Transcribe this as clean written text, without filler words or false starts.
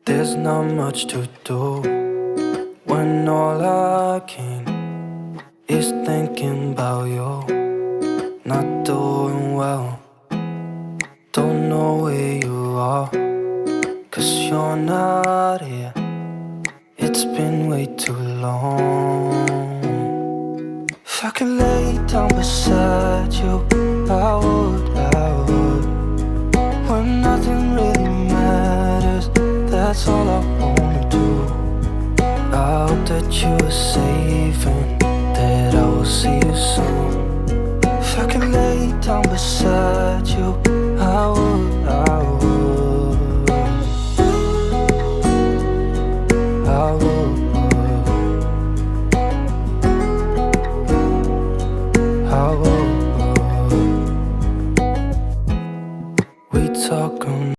There's not much to do when all I can is thinking about you. Not doing well, don't know where you are, 'cause you're not here. It's been way too long. If I could lay down beside you, I would. When nothing really matters, that's all I wanna do. I hope that you are safe and that I will see you soon. If I could lay down beside you, I would.